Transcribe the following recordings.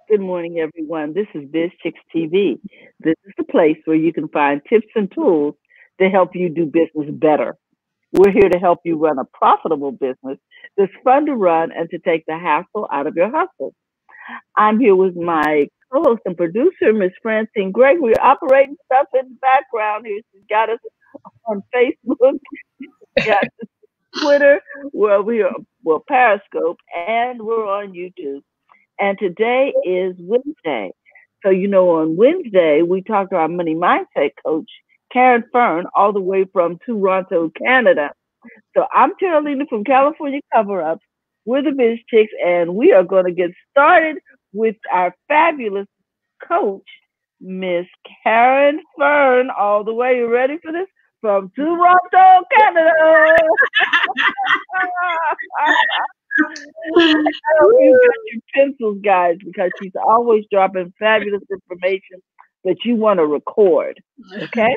Good morning, everyone. This is Biz Chicks TV. This is the place where you can find tips and tools to help you do business better. We're here to help you run a profitable business that's fun to run and to take the hassle out of your hustle. I'm here with my co-host and producer, Miss Francine Gregg. We're operating stuff in the background here. She's got us on Facebook, got Twitter, where we are, well, Periscope, and we're on YouTube. And today is Wednesday. So, on Wednesday, we talked to our money mindset coach, Caren Fern, all the way from Toronto, Canada. So, I'm Carolina from California Cover Ups. We're the Biz Chicks, and we are going to get started with our fabulous coach, Miss Caren Fern, all the way. You ready for this? From Toronto, Canada. I hope you got your pencils, guys, because she's always dropping fabulous information that you want to record. Okay,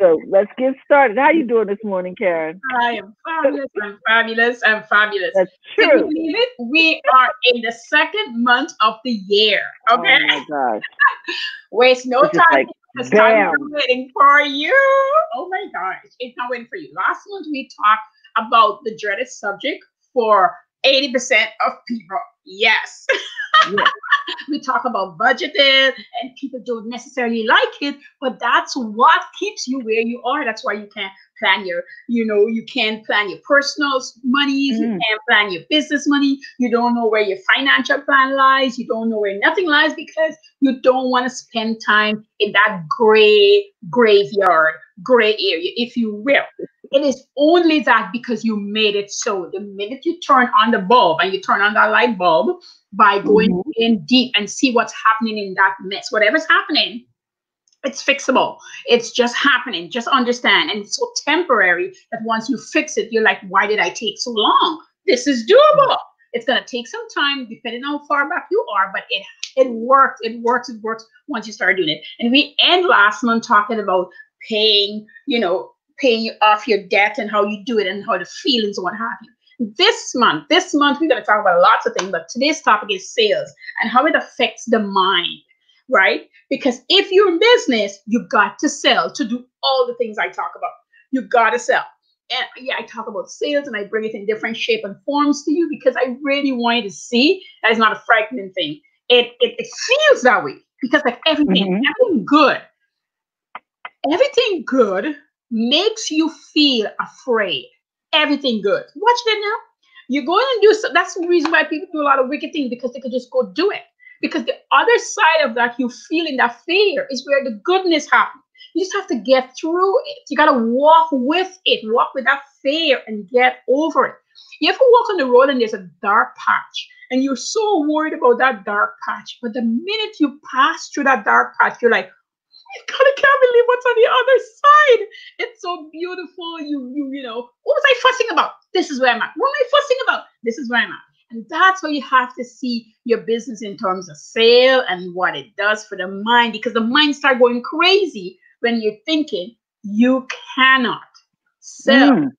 so let's get started. How you doing this morning, Caren? I am fabulous. I'm fabulous. I'm fabulous. That's Can you true. believe it? We are in the second month of the year. Okay. Oh my gosh, Waste no it's just time like because time is bam. waiting for you. Oh my gosh. It's not waiting for you. Last month we talked about the dreaded subject for 80% of people. Yes. Yes. We talk about budgeting and people don't necessarily like it, but that's what keeps you where you are. That's why you can plan you can't plan your personal monies, you Mm, can't plan your business money, you don't know where your financial plan lies, you don't know where nothing lies because you don't want to spend time in that graveyard, gray area, if you will. It is only that because you made it so. The minute you turn on the bulb and you turn on that light bulb, by going hmm in deep and see what's happening in that mess. Whatever's happening, it's fixable. It's just happening. Just understand. And it's so temporary that once you fix it, you're like, why did I take so long? This is doable. It's gonna take some time, depending on how far back you are, but it works. It works. It works once you start doing it. And we end last month talking about paying, paying off your debt and how you do it and how the feelings and what have you. This month we're going to talk about lots of things, but today's topic is sales and how it affects the mind, right? Because if you're in business, you got to sell to do all the things I talk about. You got to sell. And yeah, I talk about sales and I bring it in different shape and forms to you because I really want you to see that it's not a frightening thing. It feels that way because like hmm everything good makes you feel afraid. Everything good. Watch that now. You're going to do so. That's the reason why people do a lot of wicked things because they could just go do it. Because the other side of that, you feeling that fear, is where the goodness happens. You just have to get through it. You got to walk with it, walk with that fear and get over it. You ever walk on the road and there's a dark patch and you're so worried about that dark patch, but the minute you pass through that dark patch, you're like, God, I can't believe what's on the other side. It's so beautiful. What was I fussing about? This is where I'm at. What am I fussing about? This is where I'm at. And that's why you have to see your business in terms of sale and what it does for the mind, because the mind start going crazy when you're thinking you cannot sell mm.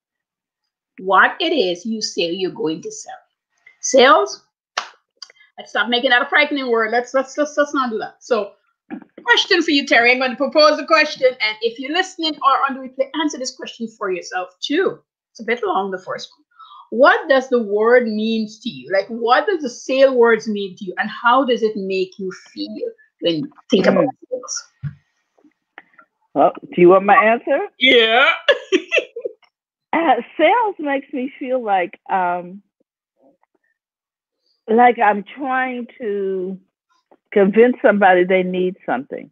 what it is you say you're going to sell. Sales, let's stop making that a frightening word. Let's not do that. So question for you, Terry. I'm going to propose a question, and if you're listening or on the replay, answer this question for yourself too. It's a bit long, the first one. What does the word means to you? Like, what does the sale words mean to you, and how does it make you feel when you think about Mm. sales? Well, do you want my answer? Yeah. Sales makes me feel like I'm trying to convince somebody they need something.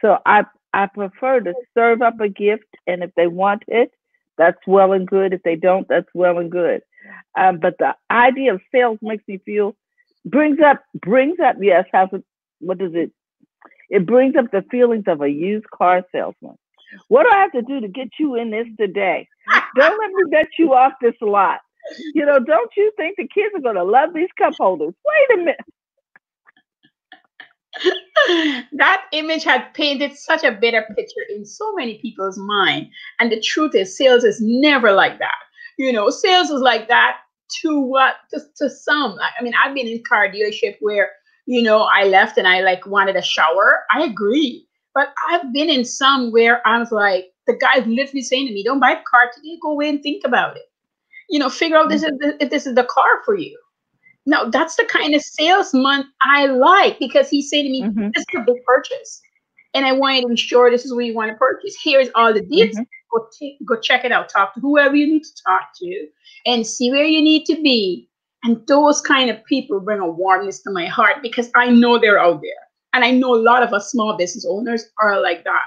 So I prefer to serve up a gift, and if they want it, that's well and good. If they don't, that's well and good. But the idea of sales makes me feel brings up yes, has it, what does it? It brings up the feelings of a used car salesman. What do I have to do to get you in this today? Don't let me get you off this lot. Don't you think the kids are going to love these cup holders? Wait a minute. That image had painted such a better picture in so many people's mind. And the truth is, sales is never like that. Sales is like that to what to some. I mean, I've been in car dealership where I left and I like wanted a shower. I agree. But I've been in some where I was like, the guy's literally saying to me, don't buy the car today, go away and think about it. Figure out if this is the car for you. No, that's the kind of salesman I like, because he's saying to me, Mm-hmm. this is a big purchase. And I want you to be sure this is what you want to purchase. Here's all the deals. Mm-hmm. Go check it out. Talk to whoever you need to talk to and see where you need to be. And those kind of people bring a warmness to my heart, because I know they're out there. And I know a lot of us small business owners are like that.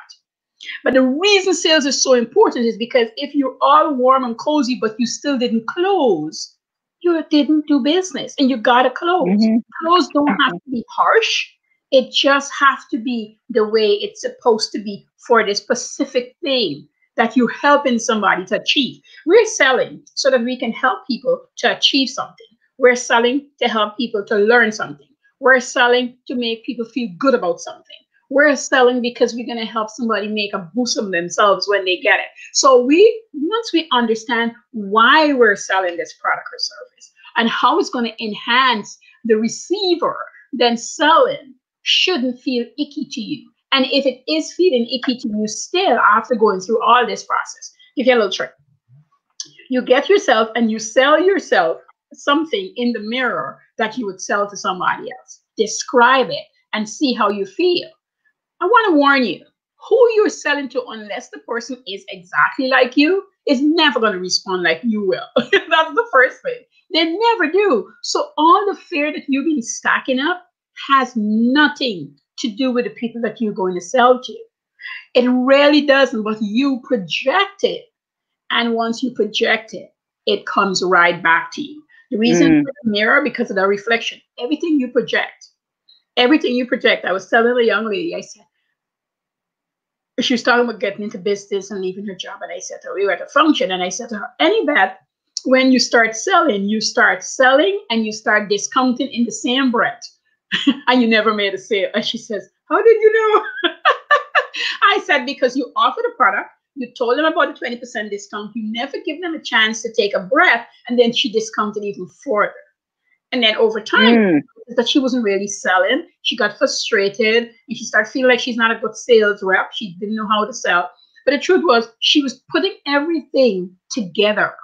But the reason sales is so important is because if you're all warm and cozy, but you still didn't close, you didn't do business, and you got to close. Mm-hmm. Close don't have to be harsh. It just has to be the way it's supposed to be for this specific thing that you're helping somebody to achieve. We're selling so that we can help people to achieve something. We're selling to help people to learn something. We're selling to make people feel good about something. We're selling because we're going to help somebody make a boost of themselves when they get it. So once we understand why we're selling this product or service and how it's going to enhance the receiver, then selling shouldn't feel icky to you. And if it is feeling icky to you still after going through all this process, give you a little trick. You get yourself and you sell yourself something in the mirror that you would sell to somebody else. Describe it and see how you feel. I want to warn you, who you're selling to, unless the person is exactly like you, is never going to respond like you will. That's the first thing. They never do. So all the fear that you've been stacking up has nothing to do with the people that you're going to sell to. It really doesn't, but you project it. And once you project it, it comes right back to you. The reason for the mirror, because of the reflection. Everything you project. I was telling a young lady, I said, she was talking about getting into business and leaving her job. And I said to her, we were at a function, and I said to her, any bet, when you start selling and you start discounting in the same breath, and you never made a sale. And she says, how did you know? I said, because you offered a product, you told them about the 20% discount, you never give them a chance to take a breath, and then she discounted even further. And then over time, that she wasn't really selling. She got frustrated and she started feeling like she's not a good sales rep. She didn't know how to sell. But the truth was, she was putting everything together.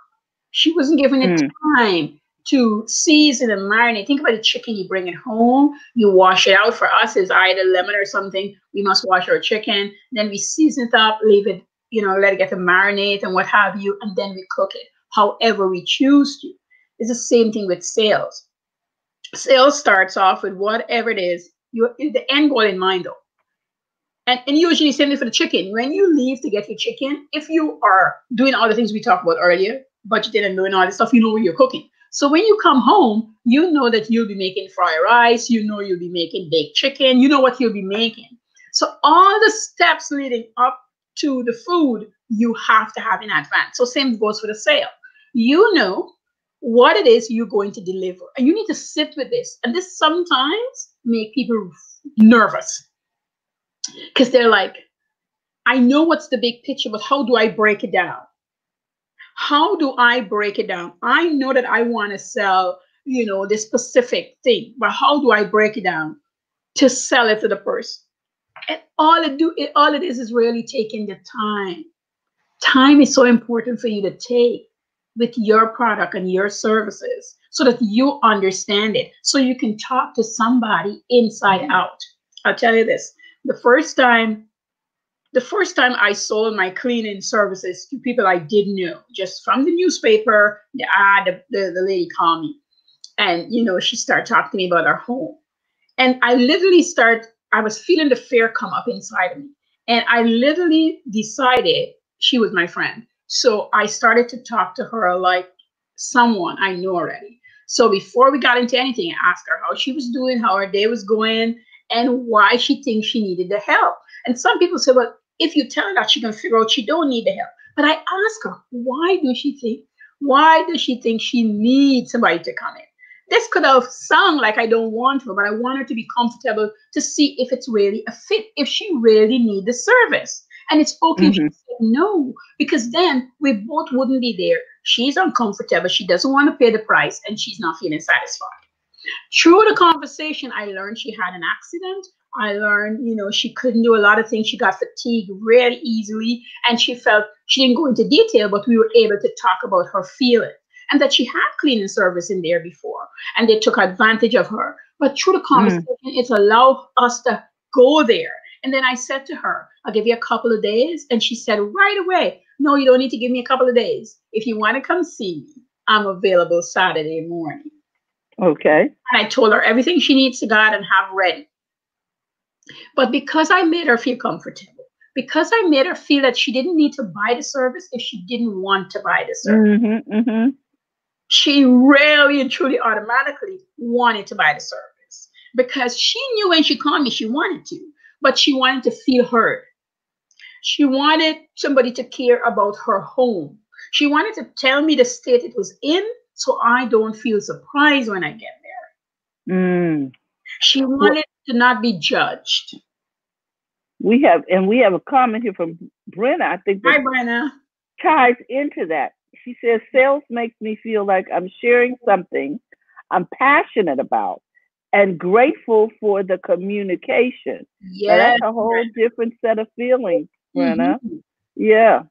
She wasn't giving it time to season and marinate. Think about the chicken. You bring it home, you wash it out. For us, it's either lemon or something. We must wash our chicken. Then we season it up, leave it, let it get to marinate and what have you. And then we cook it however we choose to. It's the same thing with sales. Sales starts off with whatever it is, the end goal in mind, though. And usually, same thing for the chicken. When you leave to get your chicken, if you are doing all the things we talked about earlier, budgeting and doing all this stuff, you know what you're cooking. So when you come home, you know that you'll be making fried rice, you'll be making baked chicken, you know what you'll be making. So all the steps leading up to the food, you have to have in advance. So same goes for the sale. You know what it is you're going to deliver. And you need to sit with this. And this sometimes make people nervous, because they're like, I know what's the big picture, but how do I break it down? How do I break it down? I know that I want to sell, this specific thing, but how do I break it down to sell it to the person? And all it is really taking the time. Time is so important for you to take with your product and your services so that you understand it, so you can talk to somebody inside out. I'll tell you this. The first time I sold my cleaning services to people I didn't know, just from the newspaper, the ad, the lady called me, and she started talking to me about her home. And I was feeling the fear come up inside of me. And I literally decided she was my friend. So I started to talk to her like someone I knew already. So before we got into anything, I asked her how she was doing, how her day was going, and why she thinks she needed the help. And some people say, well, if you tell her that, she can figure out she don't need the help. But I ask her, why does she think she needs somebody to come in? This could have sounded like I don't want her, but I want her to be comfortable to see if it's really a fit, if she really needs the service. And it's okay if she said no, because then we both wouldn't be there. She's uncomfortable. She doesn't want to pay the price, and she's not feeling satisfied. Through the conversation, I learned she had an accident. I learned, she couldn't do a lot of things. She got fatigued really easily, and she felt she didn't go into detail, but we were able to talk about her feeling and that she had cleaning service in there before, and they took advantage of her. But through the Mm. conversation, it's allowed us to go there. And then I said to her, I'll give you a couple of days. And she said right away, no, you don't need to give me a couple of days. If you want to come see me, I'm available Saturday morning. Okay. And I told her everything she needs to go out and have ready. But because I made her feel comfortable, because I made her feel that she didn't need to buy the service if she didn't want to buy the service, Mm-hmm. Mm-hmm. she really and truly automatically wanted to buy the service because she knew when she called me she wanted to, but she wanted to feel heard. She wanted somebody to care about her home. She wanted to tell me the state it was in so I don't feel surprised when I get there. Mm. She Well, wanted to not be judged. we have a comment here from Brenna. I think that Hi, Brenna. ties into that. She says, sales makes me feel like I'm sharing something I'm passionate about and grateful for the communication. Now, Yes, that's a whole different set of feelings, Brenna. hmm Yeah.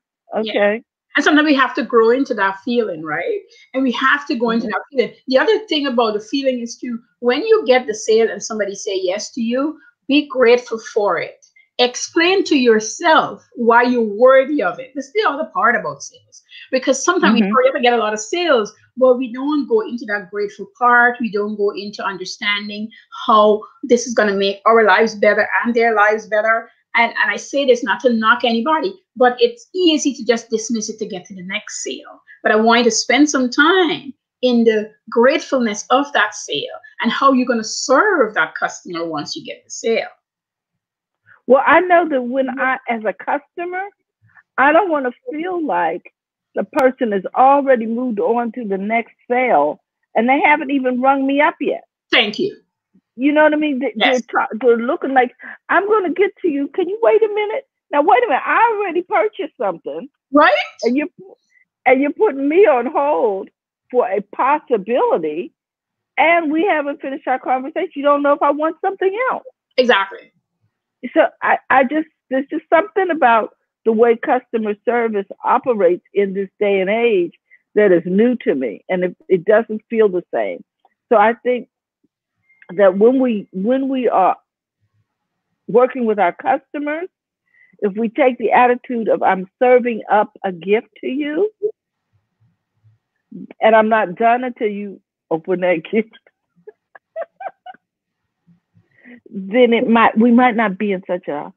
yeah. Okay. And sometimes we have to grow into that feeling, right? And we have to go into Mm-hmm. that feeling. The other thing about the feeling is to when you get the sale and somebody say yes to you, be grateful for it. Explain to yourself why you're worthy of it. This is the other part about sales. Because sometimes we Mm-hmm. hurry up and get a lot of sales, but we don't go into that grateful part. We don't go into understanding how this is going to make our lives better and their lives better. And I say this not to knock anybody, but it's easy to just dismiss it to get to the next sale. But I want you to spend some time in the gratefulness of that sale and how you're going to serve that customer once you get the sale. Well, I know that as a customer, I don't want to feel like the person has already moved on to the next sale and they haven't even rung me up yet. Thank you. You know what I mean? Yes. They're looking like, I'm going to get to you. Can you wait a minute? Now, wait a minute. I already purchased something Right? and you're putting me on hold for a possibility and we haven't finished our conversation. You don't know if I want something else. Exactly. So there's just something about the way customer service operates in this day and age that is new to me, and it doesn't feel the same. So I think that when we are working with our customers, if we take the attitude of I'm serving up a gift to you, and I'm not done until you open that gift, then we might not be in such a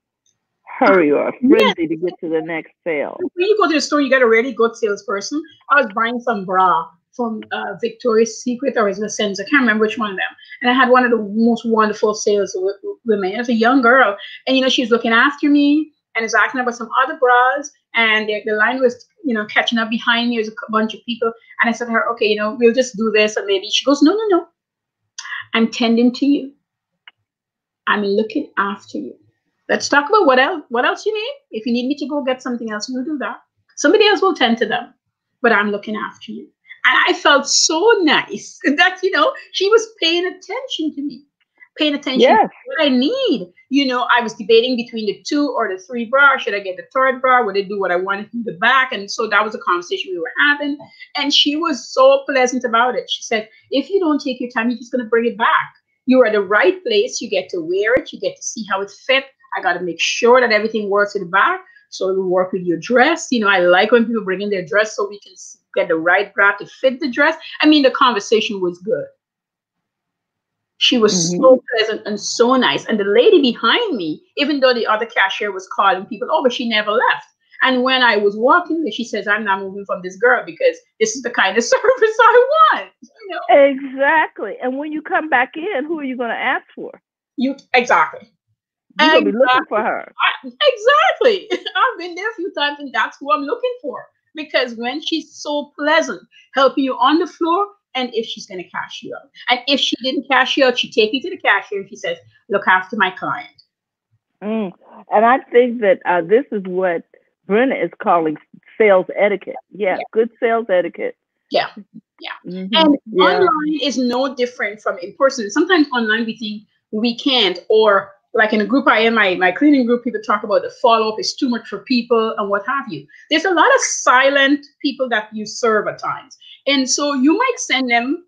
hurry or a Yes. frenzy to get to the next sale. When you go to the store, you got a really good salesperson. I was buying some bra from Victoria's Secret or is it Sense? I can't remember which one of them. And I had one of the most wonderful sales women. It was a young girl, and she was looking after me and was asking about some other bras. And the line was, catching up behind me. There's a bunch of people, and I said to her, "Okay, we'll just do this." And maybe she goes, "No, no, no. I'm tending to you. I'm looking after you. Let's talk about what else you need. If you need me to go get something else, we'll do that. Somebody else will tend to them, but I'm looking after you." And I felt so nice that, she was paying attention to me, paying attention to Yes. what I need. I was debating between the 2 or the 3 bra. Should I get the 3rd bra? Would I do what I wanted in the back? And so that was a conversation we were having. And she was so pleasant about it. She said, if you don't take your time, you're just going to bring it back. You're at the right place. You get to wear it. You get to see how it fit. I got to make sure that everything works in the back. So it will work with your dress. I like when people bring in their dress so we can get the right bra to fit the dress. I mean, the conversation was good. She was Mm-hmm. so pleasant and so nice. And the lady behind me, even though the other cashier was calling people over, she never left. And when I was walking, she says, I'm not moving from this girl because this is the kind of service I want. Exactly. And when you come back in, who are you going to ask for? You exactly. You're going to be looking for her. Exactly. I've been there a few times and that's who I'm looking for. Because when she's so pleasant, helping you on the floor, and if she's going to cash you out. And if she didn't cash you out, she take you to the cashier and she says, look after my client. Mm. And I think that this is what Brenna is calling sales etiquette. Yeah, Yeah. good sales etiquette. Yeah. Yeah. Hmm. And Yeah. online is no different from in person. Sometimes online we think we can't, or like in a group I am, my cleaning group, people talk about the follow up is too much for people and what have you. There's a lot of silent people that you serve at times. And so you might send them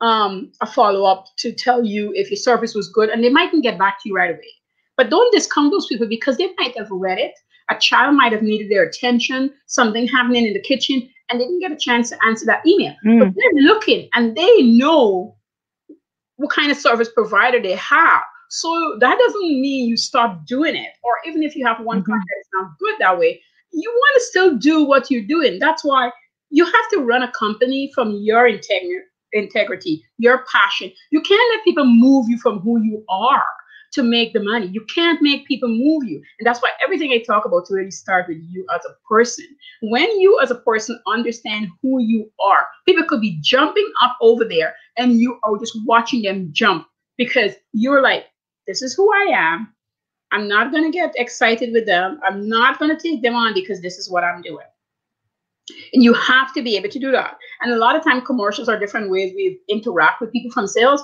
a follow up to tell you if your service was good, and they mightn't get back to you right away. But don't discount those people because they might have read it. A child might have needed their attention, something happening in the kitchen, and they didn't get a chance to answer that email. But Mm. they're looking and they know what kind of service provider they have. So that doesn't mean you stop doing it. Or even if you have one client Hmm. that is not good that way, you want to still do what you're doing. That's why you have to run a company from your integrity, your passion. You can't let people move you from who you are to make the money. You can't make people move you. And that's why everything I talk about really starts with you as a person. When you as a person understand who you are, people could be jumping up over there and you are just watching them jump because you're like, this is who I am. I'm not going to get excited with them. I'm not going to take them on because this is what I'm doing. And you have to be able to do that. And a lot of time commercials are different ways we interact with people from sales.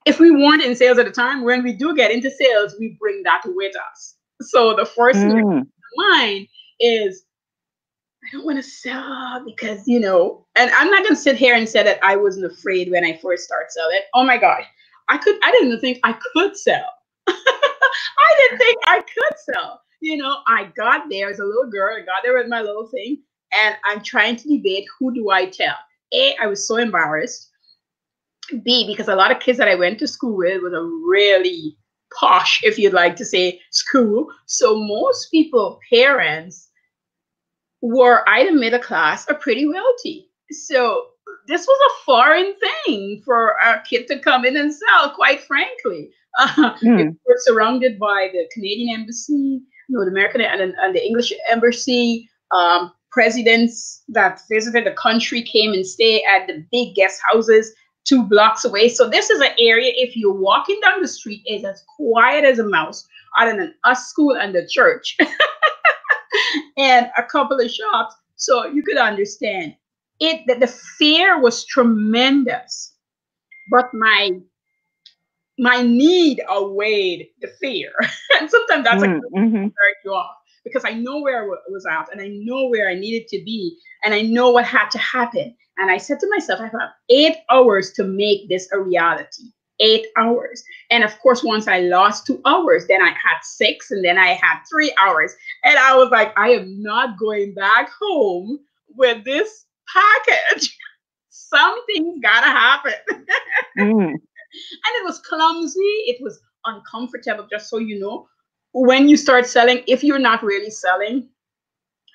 If we weren't in sales at the time, when we do get into sales, we bring that with us. So the first thing that Mm. comes to mind is I don't want to sell because, you know, and I'm not going to sit here and say that I wasn't afraid when I first started selling. Oh my God. I didn't think I could sell. I didn't think I could sell. You know, I got there as a little girl. I got there with my little thing and I'm trying to debate who do I tell? A, I was so embarrassed. B, because a lot of kids that I went to school with was a really posh, if you'd like to say, school. So most people, parents, were either middle class or pretty wealthy. So this was a foreign thing for a kid to come in and sell, quite frankly. It Mm. was surrounded by the Canadian embassy, the American and the English embassy. Presidents that visited the country came and stayed at the big guest houses 2 blocks away. So this is an area, if you're walking down the street, is as quiet as a mouse, other than us school and the church. And a couple of shops. So you could understand it that the fear was tremendous, but my need outweighed the fear. And sometimes that's a Mm. good Hmm. start you off because I know where I was at and I know where I needed to be and I know what had to happen. And I said to myself, I have 8 hours to make this a reality. 8 hours. And of course, once I lost 2 hours, then I had six, and then I had 3 hours. And I was like, I am not going back home with this package. Something's gotta happen. Mm. And it was clumsy, it was uncomfortable, just so you know. When you start selling, if you're not really selling,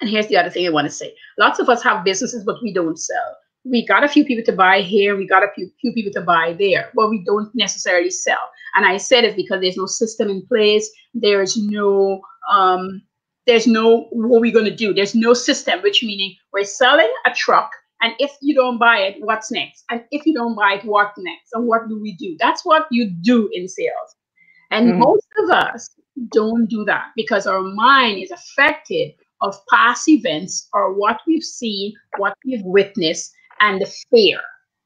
and here's the other thing I want to say, lots of us have businesses but we don't sell. We got a few people to buy here, we got a few people to buy there, but we don't necessarily sell. And I said it because there's no system in place, there's no what we're going to do, there's no system, which meaning we're selling a truck, and if you don't buy it, what's next? And if you don't buy it, what next? And what do we do? That's what you do in sales. And Mm. most of us don't do that because our mind is affected of past events or what we've seen, what we've witnessed, and the fear.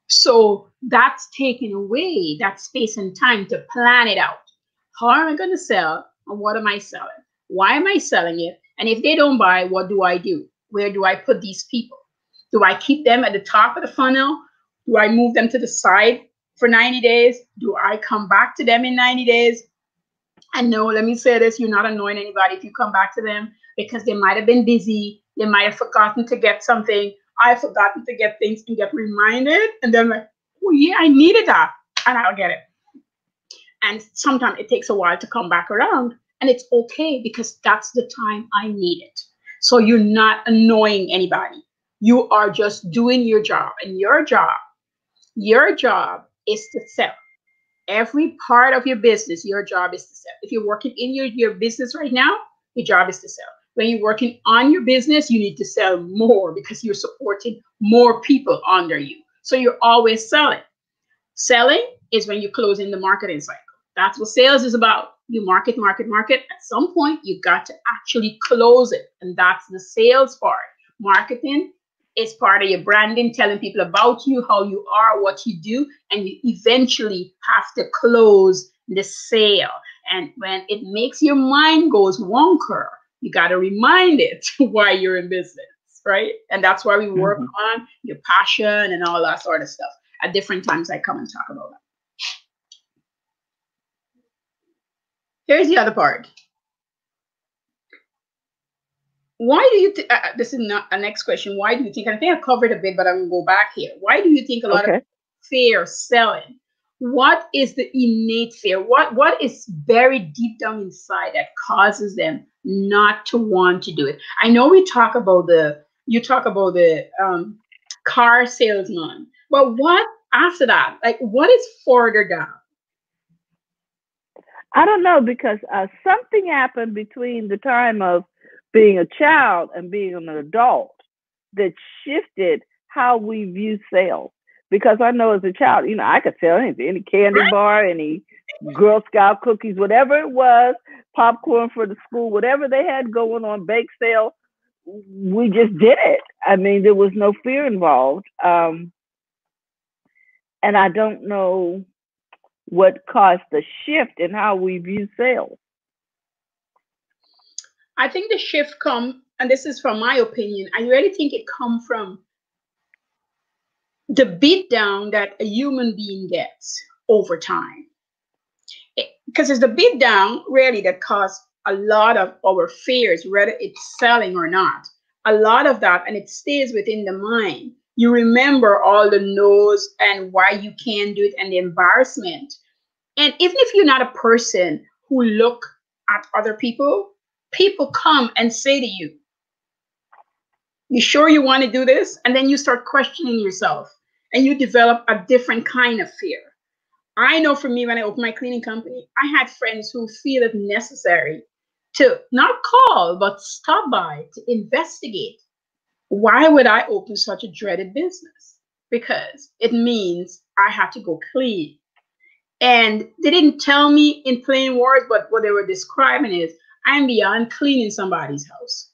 So that's taking away that space and time to plan it out. How am I going to sell? And what am I selling? Why am I selling it? And if they don't buy, what do I do? Where do I put these people? Do I keep them at the top of the funnel? Do I move them to the side for 90 days? Do I come back to them in 90 days? And no, let me say this, you're not annoying anybody if you come back to them because they might have been busy. They might have forgotten to get something. I've forgotten to get things and get reminded. And then like, oh yeah, I needed that. And I'll get it. And sometimes it takes a while to come back around. And it's okay because that's the time I need it. So you're not annoying anybody. You are just doing your job. And your job is to sell. Every part of your business, your job is to sell. If you're working in your business right now, your job is to sell. When you're working on your business, you need to sell more because you're supporting more people under you. So you're always selling. Selling is when you're closing the marketing cycle. That's what sales is about. You market, market, market. At some point, you got to actually close it. And that's the sales part. Marketing, It's part of your branding, telling people about you, how you are, what you do, and you eventually have to close the sale. And when it makes your mind goes wonker, you got to remind it why you're in business, right? And that's why we work Hmm. on your passion and all that sort of stuff. At different times, I come and talk about that. Here's the other part. Why do you think, this is not a next question, why do you think, and I think I covered a bit, but I'm going to go back here. Why do you think a lot of Okay. fear selling? What is the innate fear? What is buried deep down inside that causes them not to want to do it? I know we talk about you talk about the car salesman, but what after that? Like, what is further down? I don't know because something happened between the time of being a child and being an adult that shifted how we view sales. Because I know as a child, I could sell anything, any candy Right? bar, any Girl Scout cookies, whatever it was, popcorn for the school, whatever they had going on, bake sale, we just did it. I mean, there was no fear involved. And I don't know what caused the shift in how we view sales. I think the shift come, and this is from my opinion, I really think it come from the beat down that a human being gets over time. Because it's the beat down really that caused a lot of our fears, whether it's selling or not. A lot of that, and it stays within the mind. You remember all the no's and why you can't do it and the embarrassment. And even if you're not a person who look at other people, people come and say to you, you sure you want to do this? And then you start questioning yourself and you develop a different kind of fear. I know for me, when I opened my cleaning company, I had friends who feel it necessary to not call, but stop by to investigate. Why would I open such a dreaded business? Because it means I have to go clean. And they didn't tell me in plain words, but what they were describing is I'm beyond cleaning somebody's house.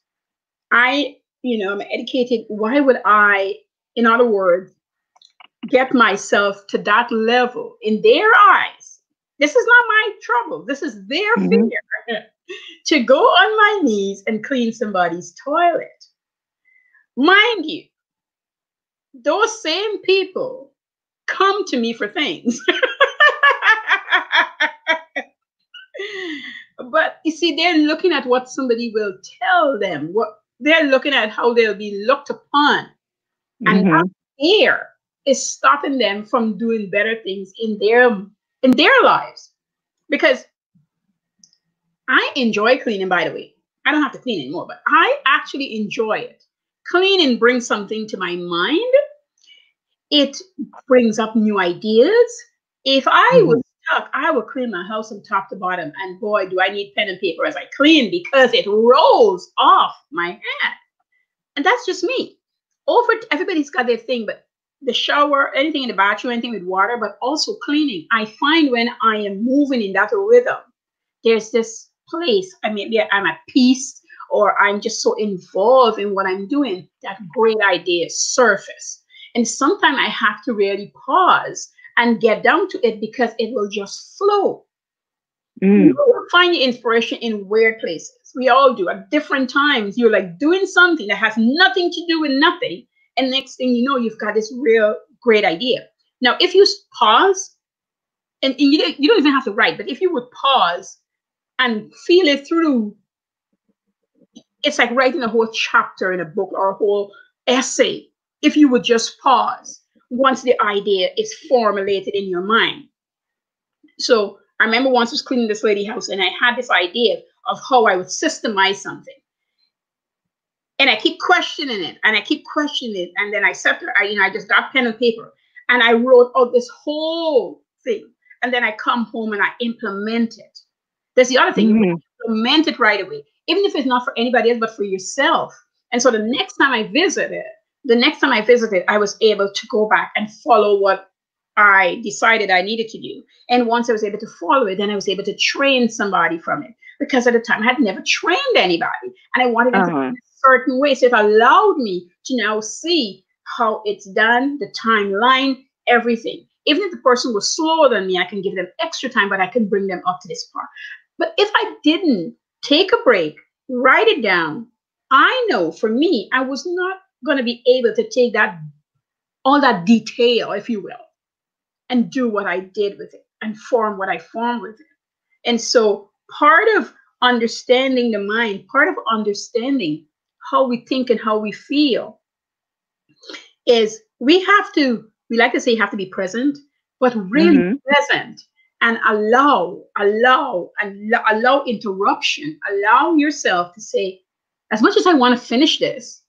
I'm educated. Why would I, in other words, get myself to that level in their eyes? This is not my trouble. This is their Hmm. fear to go on my knees and clean somebody's toilet. Mind you, those same people come to me for things. But you see, they're looking at what somebody will tell them. What they're looking at how they'll be looked upon. And that Hmm. fear is stopping them from doing better things in their lives. Because I enjoy cleaning, by the way. I don't have to clean anymore, but I actually enjoy it. Cleaning brings something to my mind. It brings up new ideas. If I was Hmm. stuck, I would clean my house from top to bottom. And boy, do I need pen and paper as I clean because it rolls off my hand. And that's just me. Everybody's got their thing, but the shower, anything in the bathroom, anything with water, but also cleaning. I find when I am moving in that rhythm, there's this place. I mean, yeah, I'm at peace or I'm just so involved in what I'm doing that great ideas surface. And sometimes I have to really pause and get down to it because it will just flow. You Mm. will find your inspiration in weird places. We all do. At different times, you're like doing something that has nothing to do with nothing. And next thing you know, you've got this real great idea. Now, if you pause, and you don't even have to write, but if you would pause and feel it through, it's like writing a whole chapter in a book or a whole essay. If you would just pause once the idea is formulated in your mind. So I remember once I was cleaning this lady house and I had this idea of how I would systemize something. And I keep questioning it and I keep questioning it. And then I sat there, I just got pen and paper and I wrote out this whole thing. And then I come home and I implement it. That's the other thing. You Hmm. implement it right away, even if it's not for anybody else, but for yourself. And so the next time I visited, I was able to go back and follow what I decided I needed to do. And once I was able to follow it, then I was able to train somebody from it. Because at the time I had never trained anybody and I wanted them to Uh-huh. certain way. So it allowed me to now see how it's done, the timeline, everything. Even if the person was slower than me, I can give them extra time, but I can bring them up to this part. But if I didn't take a break, write it down, I know for me, I was not going to be able to take that, all that detail, if you will, and do what I did with it and form what I formed with it. And so part of understanding the mind, part of understanding how we think and how we feel is we have to, we like to say you have to be present, but really Mm-hmm. present and allow interruption, allow yourself to say, as much as I want to finish this,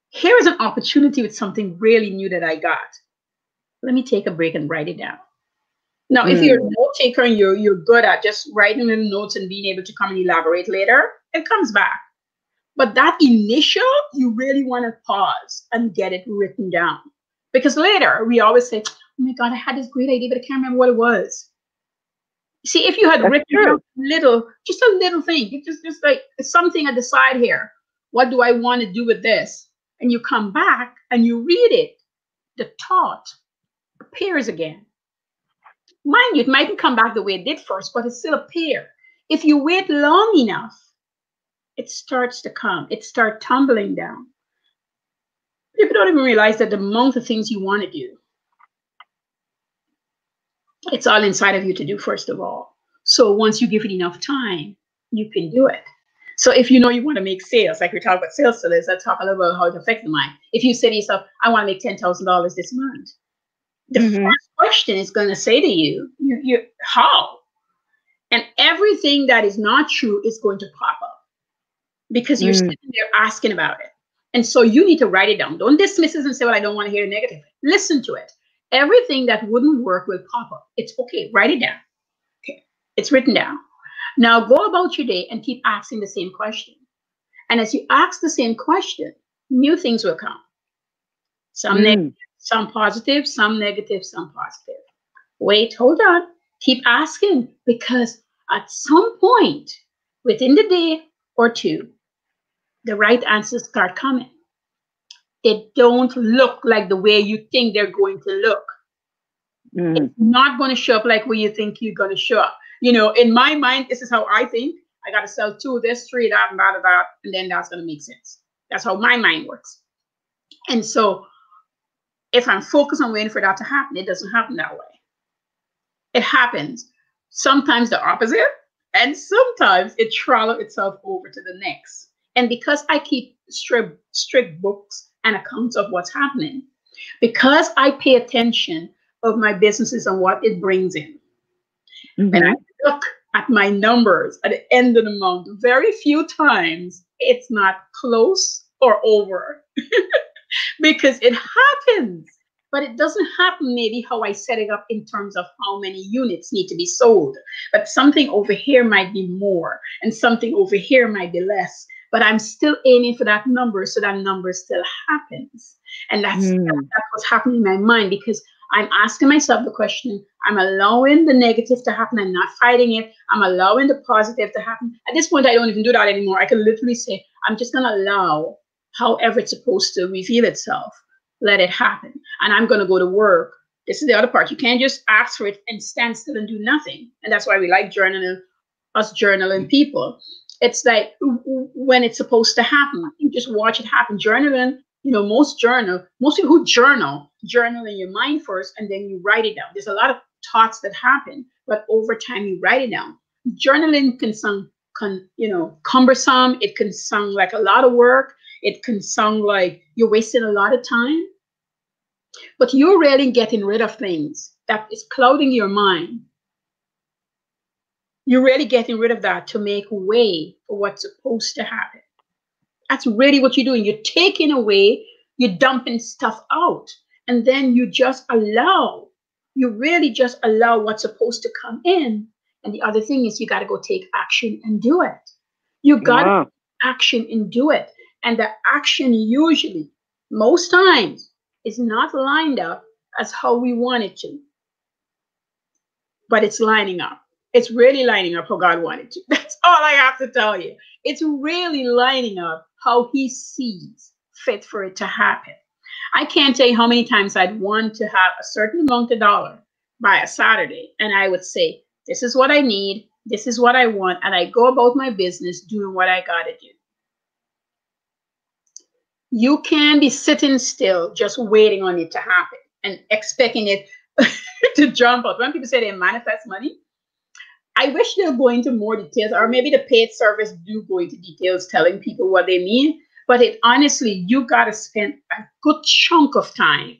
here is an opportunity with something really new that I got. Let me take a break and write it down. Now, if you're a Mm. note taker and you're good at just writing little notes and being able to come and elaborate later, it comes back. But that initial, you really want to pause and get it written down. Because later we always say, oh my God, I had this great idea, but I can't remember what it was. See, if you had That's written down true. little, just a little thing, it's just like something at the side here. What do I want to do with this? And you come back and you read it, the thought appears again. Mind you, it mightn't come back the way it did first, but it still appear. If you wait long enough, it starts to come. It starts tumbling down. People don't even realize that the amount of things you want to do, it's all inside of you to do, first of all. So once you give it enough time, you can do it. So if you know you want to make sales, like we're talking about sales today, let's talk a little about how it affects the mind. If you say to yourself, I want to make $10,000 this month, the Mm-hmm. first question is going to say to you, how? And everything that is not true is going to pop up because you're Mm. sitting there asking about it. And so you need to write it down. Don't dismiss it and say, well, I don't want to hear negative. Listen to it. Everything that wouldn't work will pop up. It's okay. Write it down. Okay. It's written down. Now go about your day and keep asking the same question. And as you ask the same question, new things will come. Some negative, Mm. some positive, some negative, some positive. Wait, hold on. Keep asking because at some point within the day or two, the right answers start coming. They don't look like the way you think they're going to look. It's Mm. not going to show up like where you think you're going to show up. You know, in my mind, this is how I think. I got to sell two of this, three of that, and that, and that, and then that's going to make sense. That's how my mind works. And so if I'm focused on waiting for that to happen, it doesn't happen that way. It happens sometimes the opposite, and sometimes it travels itself over to the next. And because I keep strict books and accounts of what's happening, because I pay attention of my businesses and what it brings in, when I Mm-hmm. look at my numbers at the end of the month, very few times it's not close or over because it happens. But it doesn't happen maybe how I set it up in terms of how many units need to be sold. But something over here might be more, and something over here might be less. But I'm still aiming for that number, so that number still happens. And Mm. that's what's happening in my mind because I'm asking myself the question. I'm allowing the negative to happen. I'm not fighting it. I'm allowing the positive to happen. At this point, I don't even do that anymore. I can literally say, I'm just going to allow however it's supposed to reveal itself. Let it happen. And I'm going to go to work. This is the other part. You can't just ask for it and stand still and do nothing. And that's why we like journaling, us journaling people. It's like when it's supposed to happen, you just watch it happen. Journaling, you know, most people who journal in your mind first and then you write it down. There's a lot of thoughts that happen, but over time you write it down. Journaling can sound, cumbersome. It can sound like a lot of work. It can sound like you're wasting a lot of time, but you're really getting rid of things that is clouding your mind. You're really getting rid of that to make way for what's supposed to happen. That's really what you're doing. You're taking away, you're dumping stuff out, and then you really just allow what's supposed to come in. And the other thing is you got to go take action and do it. You got to Wow. take action and do it. And the action usually, most times, is not lined up as how we want it to, but it's lining up. It's really lining up how God wanted to. That's all I have to tell you. It's really lining up how He sees fit for it to happen. I can't tell you how many times I'd want to have a certain amount of dollar by a Saturday, and I would say, this is what I need, this is what I want, and I go about my business doing what I gotta do. You can be sitting still just waiting on it to happen and expecting it to jump out. When people say they manifest money, I wish they'll go into more details, or maybe the paid service do go into details telling people what they mean. But it honestly, you got to spend a good chunk of time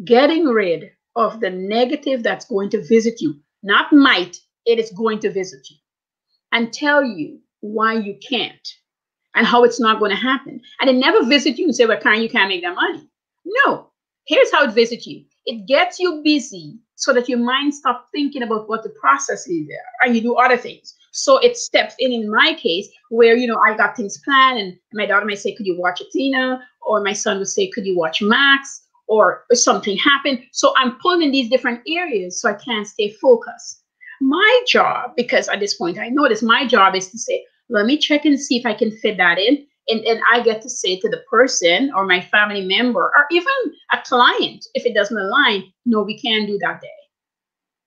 getting rid of the negative that's going to visit you. Not might, it is going to visit you and tell you why you can't and how it's not going to happen. And it never visits you and say, well, Caren, you can't make that money. No, here's how it visits you. It gets you busy so that your mind stops thinking about what the process is there and you do other things. So it steps in my case, where, I got things planned and my daughter might say, could you watch Athena? Or my son would say, could you watch Max? Or something happened. So I'm pulling in these different areas so I can stay focused. My job, because at this point I notice my job is to say, let me check and see if I can fit that in. And I get to say to the person or my family member or even a client, if it doesn't align, no, we can't do that day.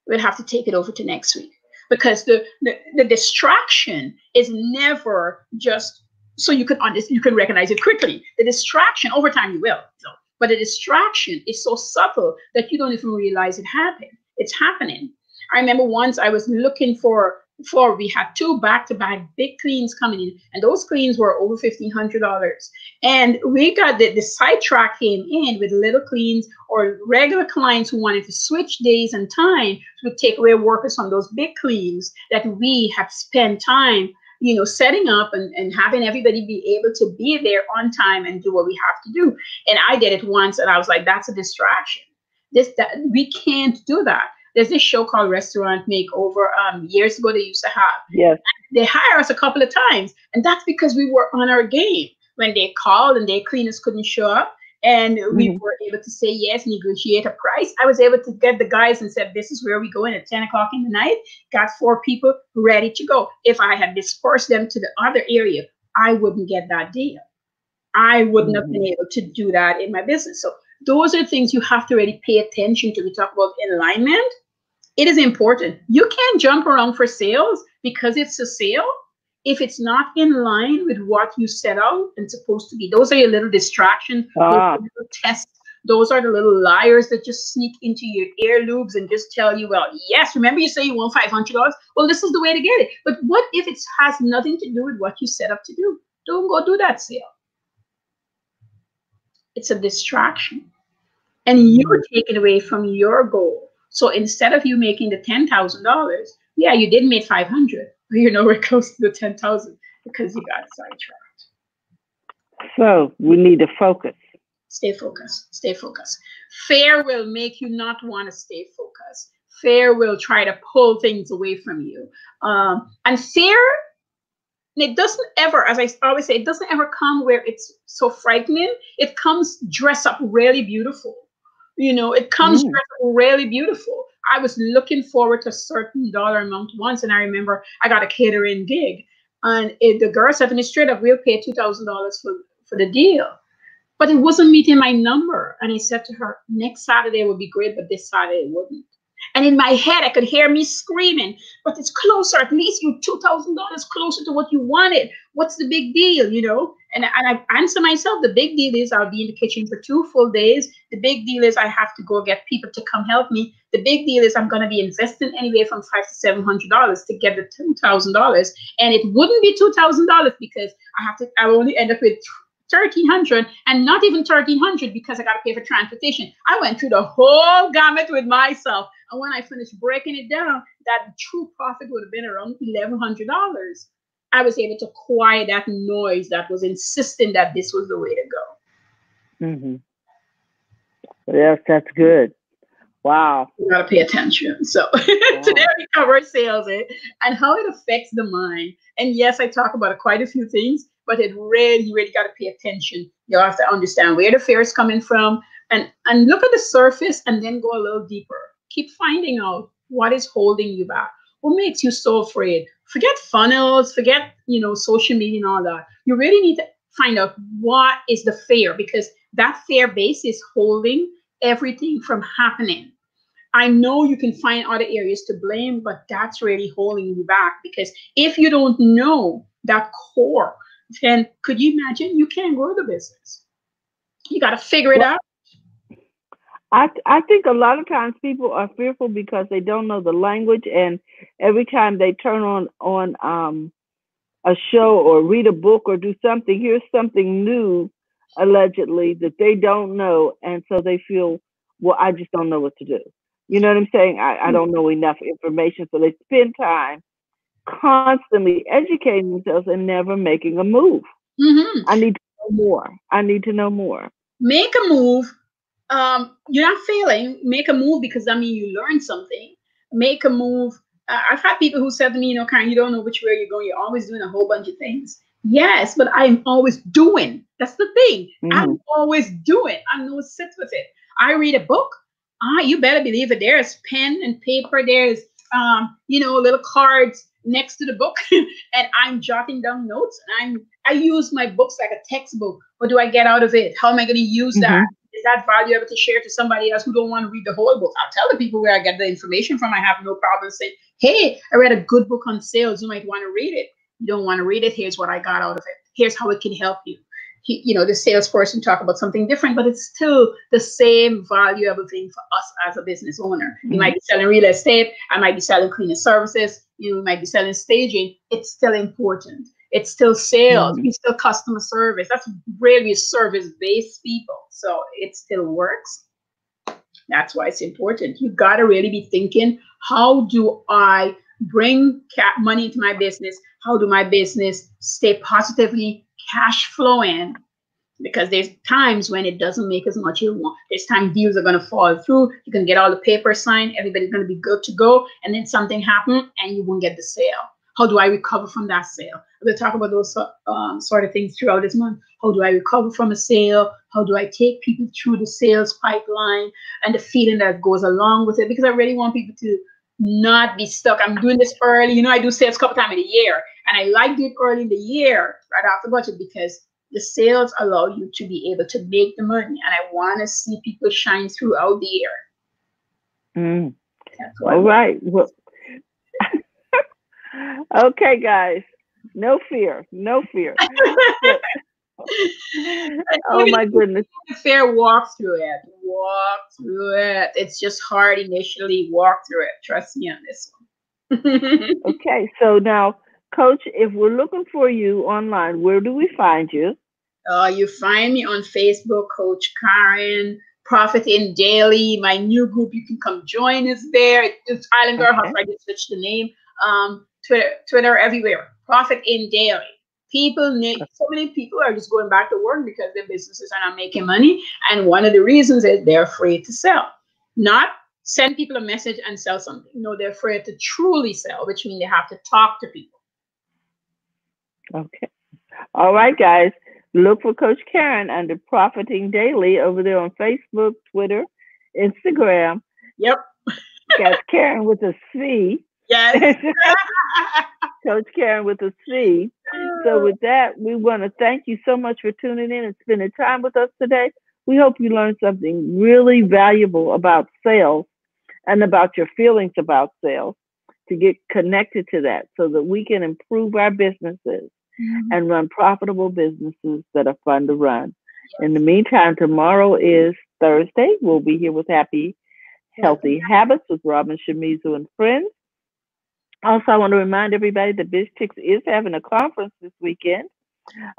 We'll have to take it over to next week. Because the distraction is never just so you can recognize it quickly. The distraction, over time you will. So, but the distraction is so subtle that you don't even realize it happened. It's happening. I remember once I was looking for we had 2 back-to-back big cleans coming in, and those cleans were over $1,500. And we got the sidetrack came in with little cleans or regular clients who wanted to switch days and time to take away workers from those big cleans that we have spent time, setting up and having everybody be able to be there on time and do what we have to do. And I did it once, and I was like, that's a distraction. We can't do that. There's this show called Restaurant Makeover. Years ago, they used to have. Yes. They hire us a couple of times, and that's because we were on our game. When they called and their cleaners couldn't show up, and we were able to say yes, negotiate a price. I was able to get the guys and said, this is where we go in at 10 o'clock in the night. Got 4 people ready to go. If I had dispersed them to the other area, I wouldn't get that deal. I wouldn't have been able to do that in my business. So those are things you have to really pay attention to. We talk about alignment. It is important. You can't jump around for sales because it's a sale if it's not in line with what you set out and supposed to be. Those are your little distractions, those are little tests. Those are the little liars that just sneak into your ear loops and just tell you, well, yes, remember you say you want $500? Well, this is the way to get it. But what if it has nothing to do with what you set up to do? Don't go do that sale. It's a distraction. And you're taken away from your goal. So instead of you making the $10,000, yeah, you did make 500, but you're nowhere close to the 10,000 because you got sidetracked. So we need to focus. Stay focused. Stay focused. Fear will make you not want to stay focused. Fear will try to pull things away from you. And fear, it doesn't ever, as I always say, it doesn't ever come where it's so frightening. It comes dressed up really beautiful. It comes dressed up really beautiful. I was looking forward to a certain dollar amount once, and I remember I got a catering gig, and the girl said to me straight up, we'll pay $2,000 for the deal. But it wasn't meeting my number. And I said to her, next Saturday would be great, but this Saturday it wouldn't. And in my head, I could hear me screaming, but it's closer. At least you're $2,000 closer to what you wanted. What's the big deal, And I answer myself, the big deal is I'll be in the kitchen for 2 full days. The big deal is I have to go get people to come help me. The big deal is I'm going to be investing anywhere from $500 to $700 to get the $2,000. And it wouldn't be $2,000 because I only end up with $1,300, and not even $1,300 because I got to pay for transportation. I went through the whole gamut with myself. And when I finished breaking it down, that true profit would have been around $1,100. I was able to quiet that noise that was insisting that this was the way to go. Yes, that's good. Wow. You got to pay attention. So today we cover sales and how it affects the mind. And yes, I talk about quite a few things, but you really got to pay attention. You have to understand where the fear is coming from and look at the surface and then go a little deeper. Keep finding out what is holding you back. What makes you so afraid? Forget funnels, forget, social media and all that. You really need to find out what is the fear, because that fear base is holding everything from happening. I know you can find other areas to blame, but that's really holding you back, because if you don't know that core, then could you imagine you can't grow the business? You got to figure it Well, out. I think a lot of times people are fearful because they don't know the language, and every time they turn on a show or read a book or do something, here's something new allegedly that they don't know, and so they feel, well, I just don't know what to do. You know what I'm saying? I don't know enough information, so they spend time constantly educating themselves and never making a move. Hmm. I need to know more. I need to know more. Make a move. You're not failing. Make a move, because I mean you learned something. Make a move. I've had people who said to me, Karen, you don't know which way you're going. You're always doing a whole bunch of things. Yes, but I'm always doing. That's the thing. Hmm. I'm always doing. I know it sits with it. I read a book. You better believe it. There's pen and paper. There's little cards next to the book, and I'm jotting down notes. And I use my books like a textbook. What do I get out of it? How am I going to use that? Hmm. Is that valuable to share to somebody else who don't want to read the whole book? I'll tell the people where I get the information from. I have no problem saying, hey, I read a good book on sales. You might want to read it. You don't want to read it. Here's what I got out of it. Here's how it can help you. The salesperson talk about something different, but it's still the same valuable thing for us as a business owner. You might Hmm. be selling real estate. I might be selling cleaning services. You might be selling staging. It's still important. It's still sales. Hmm. We still customer service. That's really service-based people. So it still works. That's why it's important. You got to really be thinking, how do I bring money into my business? How do my business stay positively cash flowing? Because there's times when it doesn't make as much you want. There's time deals are going to fall through. You can get all the papers signed. Everybody's going to be good to go. And then something happened and you won't get the sale. How do I recover from that sale? We'll talk about those sort of things throughout this month. How do I recover from a sale? How do I take people through the sales pipeline and the feeling that goes along with it? Because I really want people to not be stuck. I'm doing this early. I do sales a couple times in the year. And I like doing it early in the year, right after budget, because the sales allow you to be able to make the money. And I want to see people shine throughout the year. Mm. That's All what right. Well, okay, guys. No fear. No fear. So, oh even my goodness. if fair, walk through it. Walk through it. It's just hard initially. Walk through it. Trust me on this one. Okay. So now, Coach, if we're looking for you online, where do we find you? You find me on Facebook, Coach Caren, Profit in Daily. My new group, you can come join us there. It's Island Girl Hustle. Okay. I just switched the name. Twitter, everywhere. Profit in Daily. People need, so many people are just going back to work because their businesses are not making money. And one of the reasons is they're afraid to sell. Not send people a message and sell something. No, they're afraid to truly sell, which means they have to talk to people. Okay. All right, guys. Look for Coach Caren under Profiting Daily over there on Facebook, Twitter, Instagram. Yep. That's Karen with a C. Yes. Coach Caren with a C. So with that, we want to thank you so much for tuning in and spending time with us today. We hope you learned something really valuable about sales and about your feelings about sales to get connected to that so that we can improve our businesses and run profitable businesses that are fun to run. In the meantime, tomorrow is Thursday. We'll be here with Happy Healthy Habits with Robin Shimizu and friends. Also, I want to remind everybody that Biz Chicks is having a conference this weekend,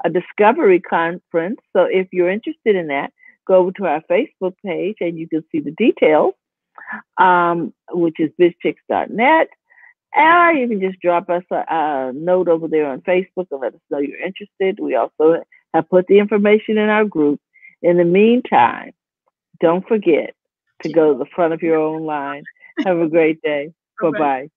a discovery conference. So if you're interested in that, go over to our Facebook page and you can see the details, which is bizchicks.net. Or you can just drop us a note over there on Facebook and let us know you're interested. We also have put the information in our group. In the meantime, don't forget to go to the front of your own line. Have a great day. Bye-bye.